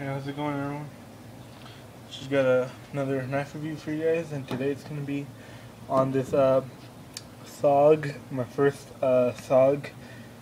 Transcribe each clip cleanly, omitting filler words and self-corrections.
Hey, how's it going, everyone? Just got another knife review for you guys, and today it's going to be on this SOG, my first SOG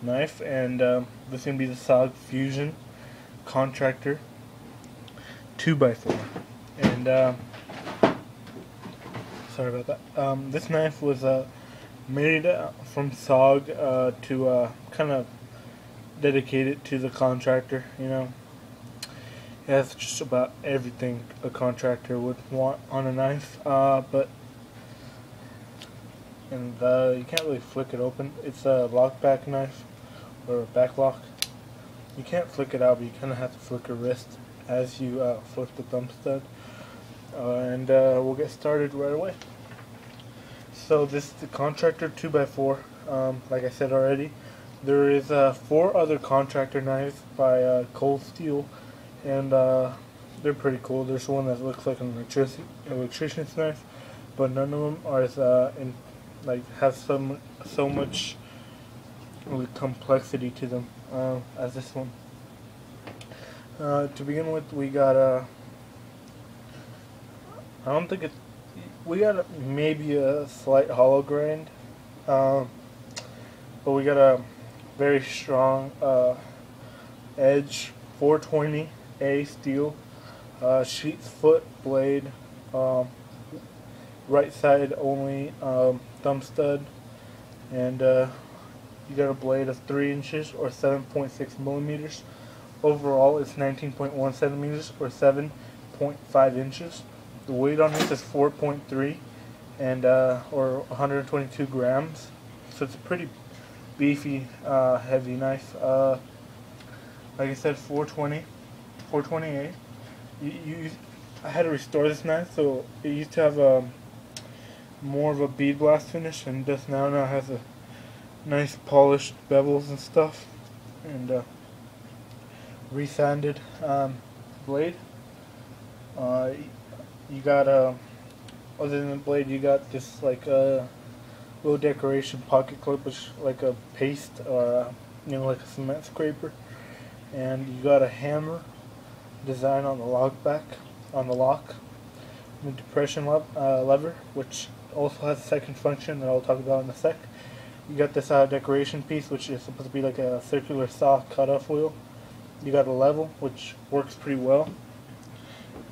knife, and this is going to be the SOG Fusion Contractor 2x4. And sorry about that. This knife was made from SOG to kind of dedicate it to the contractor, you know. It has just about everything a contractor would want on a knife, you can't really flick it open. It's a lockback knife, or a back lock. You can't flick it out, but you kind of have to flick your wrist as you flick the thumb stud. We'll get started right away. So this is the Contractor 2x4. Like I said already, there is 4 other contractor knives by Cold Steel. And they're pretty cool. There's one that looks like an electrician's knife, but none of them are as have so much complexity to them as this one. To begin with, we got we got maybe a slight hollow grind, but we got a very strong edge 420. Steel, sheep's foot blade, right side only thumb stud, and you got a blade of 3 inches or 7.6 millimeters. Overall, it's 19.1 centimeters or 7.5 inches. The weight on this is 4.3 and or 122 grams. So it's a pretty beefy, heavy knife. Like I said, 428. I had to restore this knife, so it used to have more of a bead blast finish, and just now has a nice polished bevels and stuff, and resanded blade. You got other than the blade, you got this like a little decoration pocket clip, which is like a paste or like a cement scraper, and you got a hammer design on the lock, the depression lever, which also has a second function that I'll talk about in a sec. You got this decoration piece, which is supposed to be like a circular saw cutoff wheel. You got a level, which works pretty well,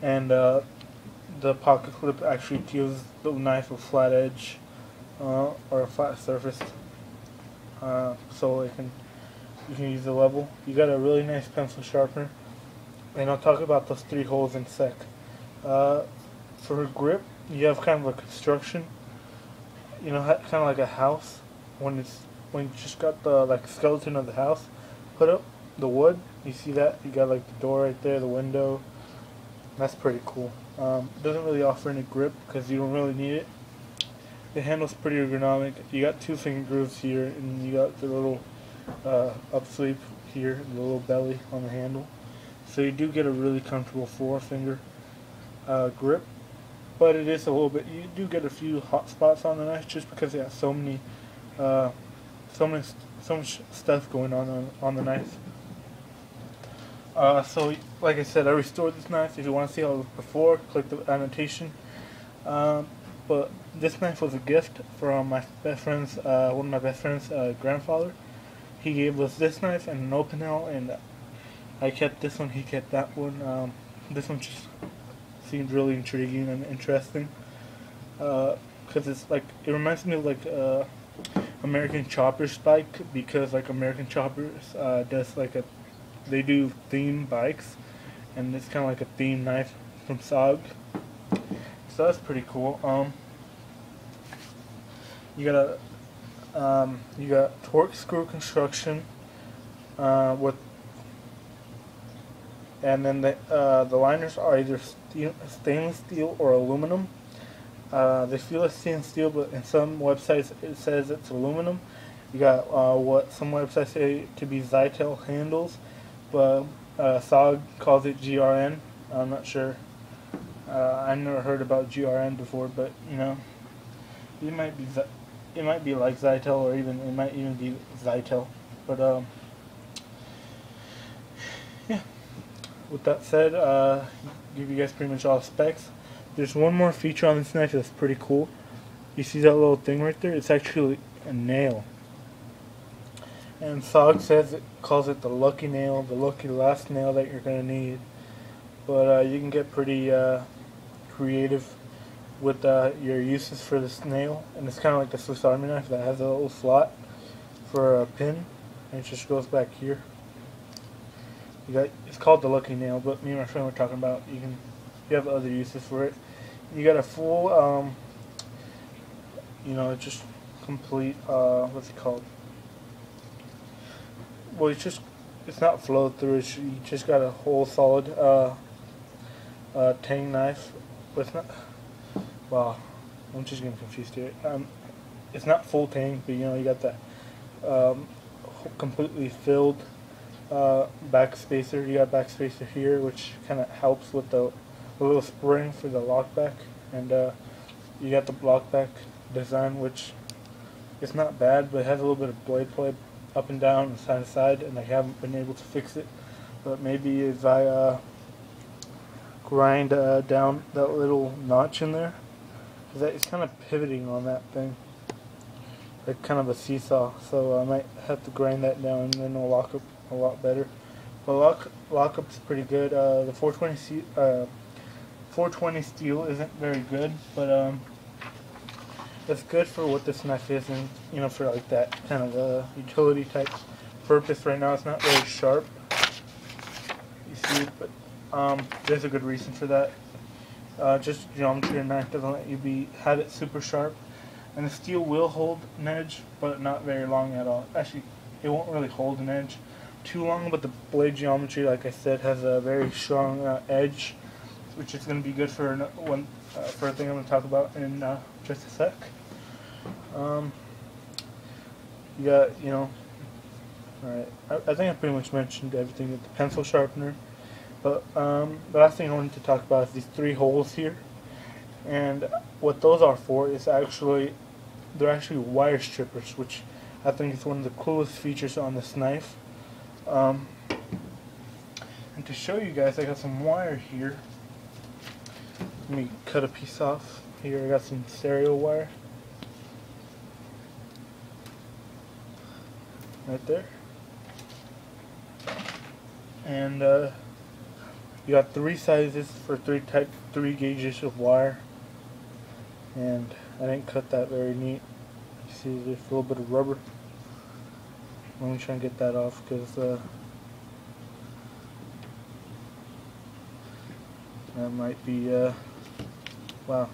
and the pocket clip actually gives the knife a flat edge or a flat surface, so you can use the level. You got a really nice pencil sharpener. And I'll talk about those 3 holes in a sec. For grip, you have kind of a construction, kind of like a house. When you just got the skeleton of the house put up, the wood. You see that? You got like the door right there, the window. That's pretty cool. It doesn't really offer any grip because you don't really need it. The handle's pretty ergonomic. You got 2 finger grooves here, and you got the little up sleeve here, the little belly on the handle. So you do get a really comfortable 4-finger grip, but it is a little bit. You do get a few hot spots on the knife just because it has so much stuff going on the knife. So like I said, I restored this knife. If you want to see how it looked before, click the annotation. But this knife was a gift from my best friend's, one of my best friend's grandfather. He gave us this knife and an open L, and I kept this one, he kept that one. This one just seemed really intriguing and interesting. Because it's like, it reminds me of like American Chopper spike, because like American Choppers they do theme bikes, and it's kind of like a theme knife from SOG. So that's pretty cool. You got torque screw construction with. And then the liners are either stainless steel or aluminum. They feel like stainless steel, but in some websites it says it's aluminum. You got what some websites say to be Zytel handles, but SOG calls it GRN. I'm not sure. I never heard about GRN before, but it might be like Zytel, or it might even be Zytel. But yeah. with that said, give you guys pretty much all the specs. There's one more feature on this knife that's pretty cool. You see that little thing right there? It's actually a nail. And SOG says it calls it the lucky nail, the lucky last nail that you're going to need. But you can get pretty creative with your uses for this nail. And it's kind of like the Swiss Army knife that has a little slot for a pin. And it just goes back here. It's called the lucky nail, but me and my friend were talking about you have other uses for it. You got a full, just complete, what's it called? Well, it's not flow through. You just got a whole solid tang knife. But it's not. Wow, I'm just getting confused here. It's not full tang, but you got that completely filled back spacer. You got back spacer here, which kind of helps with the little spring for the lockback, and you got the lockback design, which is not bad, but it has a little bit of blade play up and down and side to side, and I haven't been able to fix it. But maybe if I grind down that little notch in there, because it's kind of pivoting on that thing, like kind of a seesaw. So I might have to grind that down, and then it'll lock up a lot better. But lockup's pretty good. The 420 steel isn't very good, but it's good for what this knife is, and for like that kind of utility type purpose. Right now, it's not very sharp. You see, but there's a good reason for that. Just geometry, your knife doesn't let you have it super sharp, and the steel will hold an edge, but not very long at all. Actually, it won't really hold an edge too long, but the blade geometry, like I said, has a very strong edge, which is going to be good for for a thing I'm going to talk about in just a sec. You got, alright, I think I pretty much mentioned everything with the pencil sharpener, but the last thing I wanted to talk about is these 3 holes here, and what those are for is they're actually wire strippers, which I think is one of the coolest features on this knife. And to show you guys, I got some wire here. Let me cut a piece off. Here I got some stereo wire. Right there. And you got 3 sizes for 3 gauges of wire. And I didn't cut that very neat. You see there's a little bit of rubber. Let me try and get that off, because that might be wow.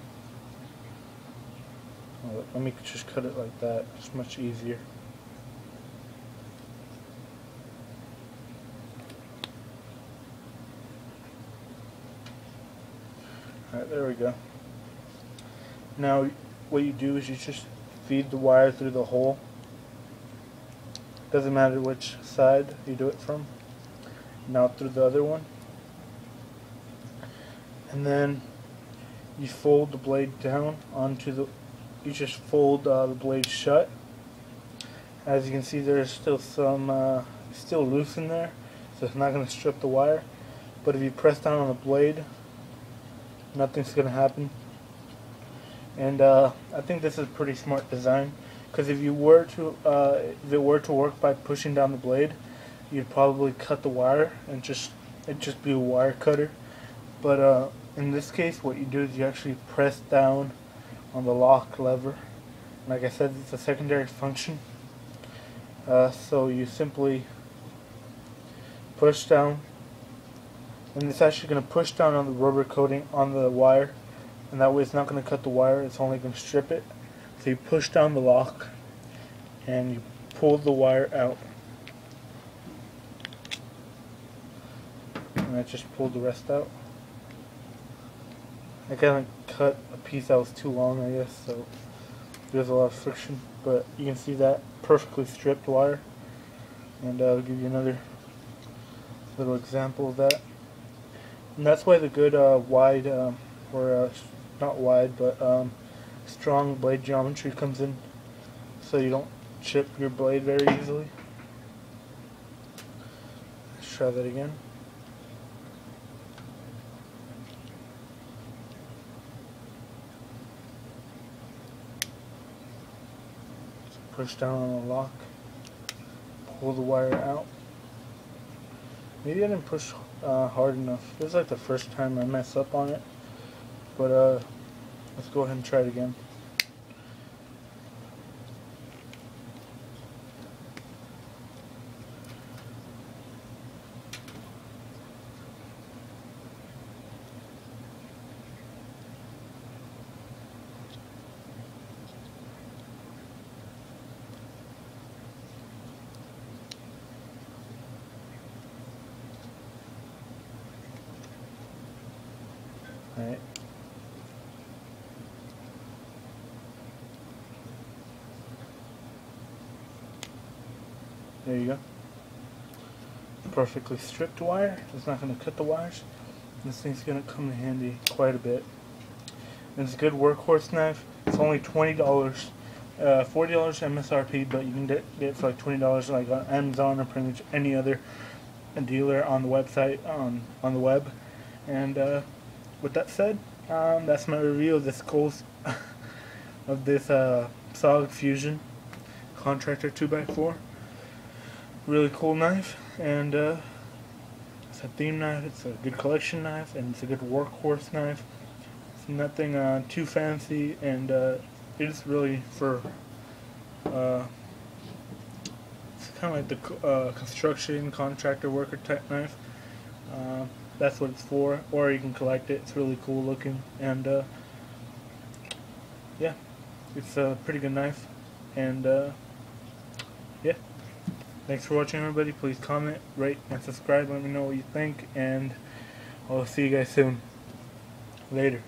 Let me just cut it like that. It's much easier. Alright, there we go. Now what you do is you just feed the wire through the hole. Doesn't matter which side you do it from. Now through the other one. And then you fold the blade down you just fold the blade shut. As you can see, there's still some still loose in there, so it's not going to strip the wire. But if you press down on the blade, nothing's going to happen. And I think this is a pretty smart design, because if it were to work by pushing down the blade, you'd probably cut the wire and it'd just be a wire cutter. But in this case, what you do is you actually press down on the lock lever. Like I said, it's a secondary function. So you simply push down, and it's actually going to push down on the rubber coating on the wire, and that way it's not going to cut the wire, it's only going to strip it. So you push down the lock and you pull the wire out, and I just pulled the rest out. I kind of cut a piece that was too long, I guess, so there's a lot of friction, but you can see that perfectly stripped wire. And I'll give you another little example of that. And that's why the good wide, or not wide, but strong blade geometry comes in, so you don't chip your blade very easily. Let's try that again. push down on the lock, pull the wire out. Maybe I didn't push hard enough. This is like the first time I mess up on it, but let's go ahead and try it again. Alright. There you go. Perfectly stripped wire. It's not going to cut the wires. This thing's going to come in handy quite a bit. And it's a good workhorse knife. It's only $20. $40 MSRP, but you can get it for like $20 like on Amazon or pretty much any other dealer on the website, on the web. And with that said, that's my review of this SOG Fusion Contractor 2x4. Really cool knife, and it's a theme knife, it's a good collection knife, and it's a good workhorse knife. It's nothing too fancy, and it's really for it's kind of like the construction contractor worker type knife. That's what it's for, or you can collect it. It's really cool looking, and yeah, it's a pretty good knife, and yeah. Thanks for watching, everybody. Please comment, rate, and subscribe. Let me know what you think, and I'll see you guys soon. Later.